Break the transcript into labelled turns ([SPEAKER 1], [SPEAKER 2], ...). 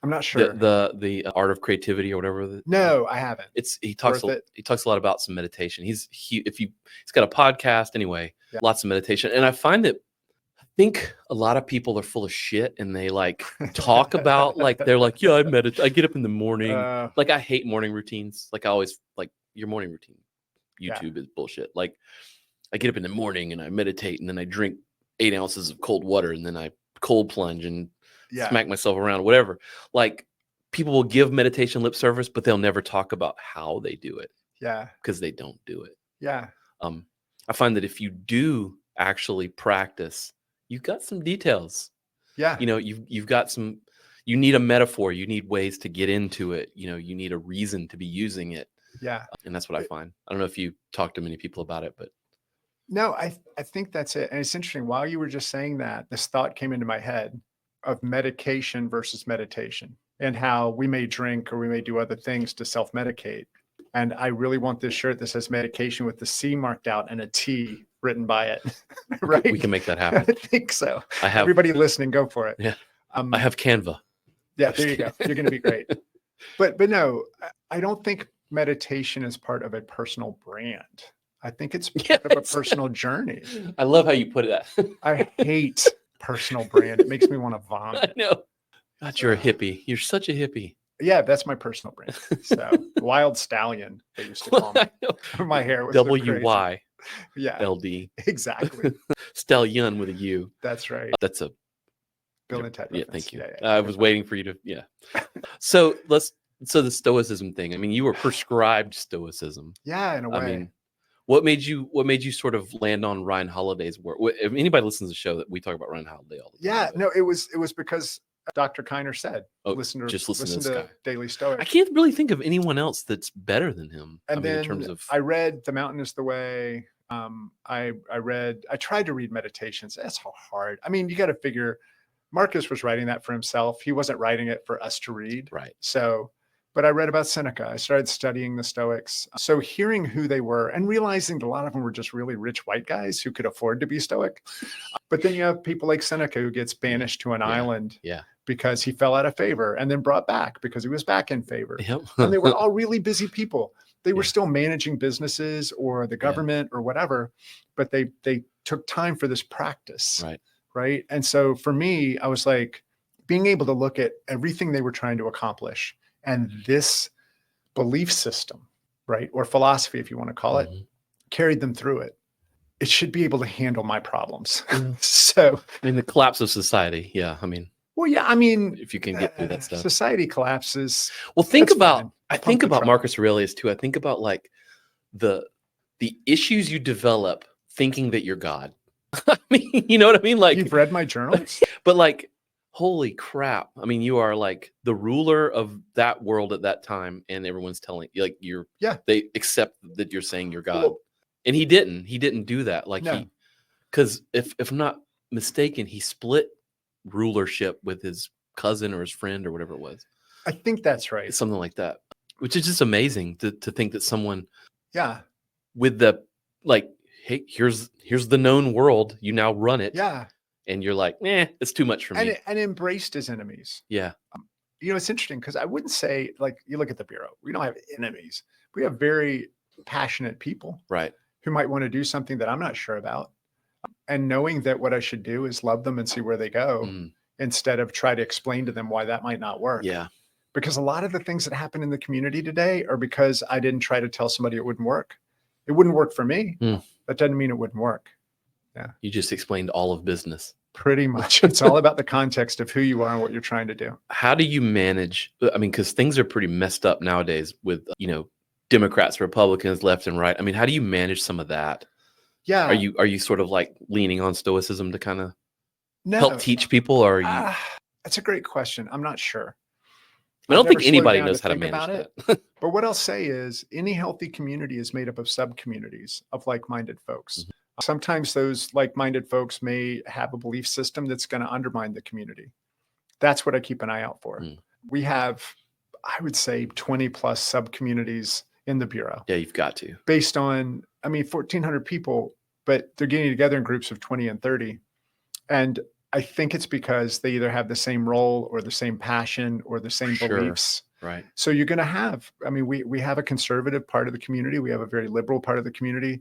[SPEAKER 1] I'm not sure.
[SPEAKER 2] The art of creativity or whatever.
[SPEAKER 1] No, I haven't.
[SPEAKER 2] He talks a lot about some meditation. He's got a podcast anyway. Yeah. Lots of meditation, and I find that I think a lot of people are full of shit, and they like talk about like they're like, yeah, I meditate. I get up in the morning. Like I hate morning routines. Like I always like your morning routine. YouTube is bullshit. Like I get up in the morning and I meditate, and then I drink 8 ounces of cold water, and then I cold plunge and smack myself around, whatever. Like people will give meditation lip service, but they'll never talk about how they do it.
[SPEAKER 1] Yeah.
[SPEAKER 2] Because they don't do it.
[SPEAKER 1] Yeah.
[SPEAKER 2] I find that if you do actually practice, you've got some details.
[SPEAKER 1] Yeah.
[SPEAKER 2] You know, you've got some, you need a metaphor. You need ways to get into it. You know, you need a reason to be using it.
[SPEAKER 1] Yeah.
[SPEAKER 2] And that's what I find. I don't know if you talk to many people about it, but.
[SPEAKER 1] No, I think that's it. And it's interesting. While you were just saying that, this thought came into my head of medication versus meditation, and how we may drink or we may do other things to self-medicate. And I really want this shirt that says medication with the C marked out and a T written by it. Right?
[SPEAKER 2] We can make that happen.
[SPEAKER 1] I think so. Everybody listening, go for it.
[SPEAKER 2] Yeah. I have Canva.
[SPEAKER 1] Yeah, there you go. You're going to be great. But no, I don't think meditation is part of a personal brand. I think it's part of a personal journey.
[SPEAKER 2] I love how you put that.
[SPEAKER 1] I hate personal brand. It makes me want to vomit.
[SPEAKER 2] I know. God, you're a hippie. You're such a hippie.
[SPEAKER 1] Yeah, that's my personal brand. So Wild Stallion, they used to call me. My hair was
[SPEAKER 2] WY.
[SPEAKER 1] Yeah.
[SPEAKER 2] LD.
[SPEAKER 1] Exactly.
[SPEAKER 2] Stallion with a U.
[SPEAKER 1] That's right.
[SPEAKER 2] That's a
[SPEAKER 1] Bill and Ted
[SPEAKER 2] Yeah,
[SPEAKER 1] reference.
[SPEAKER 2] thank you.
[SPEAKER 1] Yeah,
[SPEAKER 2] I was waiting for you to, So the Stoicism thing. I mean, you were prescribed Stoicism.
[SPEAKER 1] Yeah, in a way.
[SPEAKER 2] I mean, what made you sort of land on Ryan Holiday's work? If anybody listens to the show, that we talk about Ryan Holiday all the time.
[SPEAKER 1] Yeah, no, it was because Dr. Kiner said,
[SPEAKER 2] listen
[SPEAKER 1] to
[SPEAKER 2] this guy.
[SPEAKER 1] Daily Stoic.
[SPEAKER 2] I can't really think of anyone else that's better than him.
[SPEAKER 1] And then
[SPEAKER 2] in terms of,
[SPEAKER 1] I read The Mountain is the Way. I tried to read Meditations. That's hard. I mean, you got to figure Marcus was writing that for himself. He wasn't writing it for us to read.
[SPEAKER 2] Right.
[SPEAKER 1] So, but I read about Seneca. I started studying the Stoics. So hearing who they were and realizing that a lot of them were just really rich white guys who could afford to be Stoic. But then you have people like Seneca who gets banished to an island because he fell out of favor, and then brought back because he was back in favor.
[SPEAKER 2] Yep.
[SPEAKER 1] And they were all really busy people. They were still managing businesses or the government or whatever, but they took time for this practice.
[SPEAKER 2] Right.
[SPEAKER 1] Right. And so for me, I was like, being able to look at everything they were trying to accomplish and this belief system, right, or philosophy, if you want to call it, carried them through it. It should be able to handle my problems. So,
[SPEAKER 2] I mean, the collapse of society. Yeah. I mean,
[SPEAKER 1] well, yeah, I mean,
[SPEAKER 2] if you can get through that stuff,
[SPEAKER 1] society collapses.
[SPEAKER 2] Well, I think about Marcus Aurelius too. I think about like the issues you develop thinking that you're God. I mean, you know what I mean? Like,
[SPEAKER 1] you've read my journals,
[SPEAKER 2] but like, holy crap. I mean, you are like the ruler of that world at that time, and everyone's telling you, like, they accept that you're saying you're God. Well, and he didn't do that. Like because if I'm not mistaken, he split rulership with his cousin or his friend or whatever it was.
[SPEAKER 1] I think that's right.
[SPEAKER 2] Something like that, which is just amazing to think that someone, with the like, hey, here's the known world. You now run it.
[SPEAKER 1] Yeah.
[SPEAKER 2] And you're like, it's too much for me.
[SPEAKER 1] And embraced his enemies.
[SPEAKER 2] Yeah.
[SPEAKER 1] You know, it's interesting because I wouldn't say, like, you look at the Bureau, we don't have enemies. We have very passionate people.
[SPEAKER 2] Right.
[SPEAKER 1] Who might want to do something that I'm not sure about. And knowing that what I should do is love them and see where they go instead of try to explain to them why that might not work.
[SPEAKER 2] Yeah.
[SPEAKER 1] Because a lot of the things that happen in the community today are because I didn't try to tell somebody it wouldn't work. It wouldn't work for me. That doesn't mean it wouldn't work. Yeah.
[SPEAKER 2] You just explained all of business.
[SPEAKER 1] Pretty much. It's all about the context of who you are and what you're trying to do.
[SPEAKER 2] How do you manage? I mean, because things are pretty messed up nowadays with, Democrats, Republicans, left and right. I mean, how do you manage some of that?
[SPEAKER 1] Yeah.
[SPEAKER 2] Are you sort of like leaning on Stoicism to kind of help teach people? Or are you?
[SPEAKER 1] That's a great question. I'm not sure.
[SPEAKER 2] I don't think anybody knows how to manage that.
[SPEAKER 1] But what I'll say is any healthy community is made up of sub-communities of like-minded folks. Sometimes those like-minded folks may have a belief system that's going to undermine the community. That's what I keep an eye out for. We have, I would say, 20 plus sub-communities in the Bureau.
[SPEAKER 2] Yeah, you've got to.
[SPEAKER 1] Based on, 1,400 people, but they're getting together in groups of 20 and 30. And I think it's because they either have the same role or the same passion or the same
[SPEAKER 2] Sure.
[SPEAKER 1] beliefs.
[SPEAKER 2] Right.
[SPEAKER 1] So you're going to have, I mean, we have a conservative part of the community. We have a very liberal part of the community.